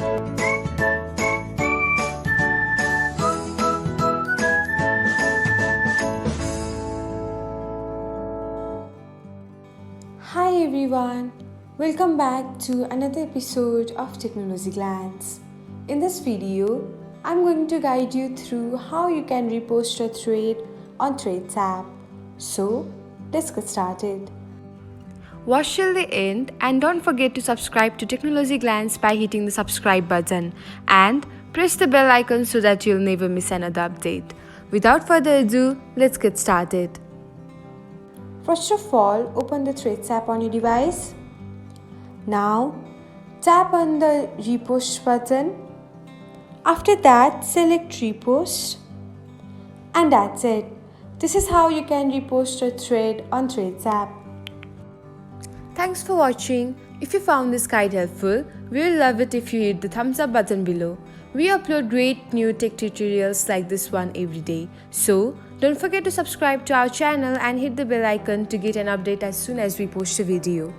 Hi everyone, welcome back to another episode of Technology Glance. In this video, I'm going to guide you through how you can repost a thread on Threads app. So, let's get started. Watch till the end and don't forget to subscribe to Technology Glance by hitting the subscribe button and press the bell icon so that you'll never miss another update. Without further ado, let's get started. First of all, open the Threads app on your device. Now, tap on the repost button. After that, select repost. And that's it. This is how you can repost a thread on Threads app. Thanks for watching. If you found this guide helpful, we will love it if you hit the thumbs up button below. We upload great new tech tutorials like this one every day. So, don't forget to subscribe to our channel and hit the bell icon to get an update as soon as we post a video.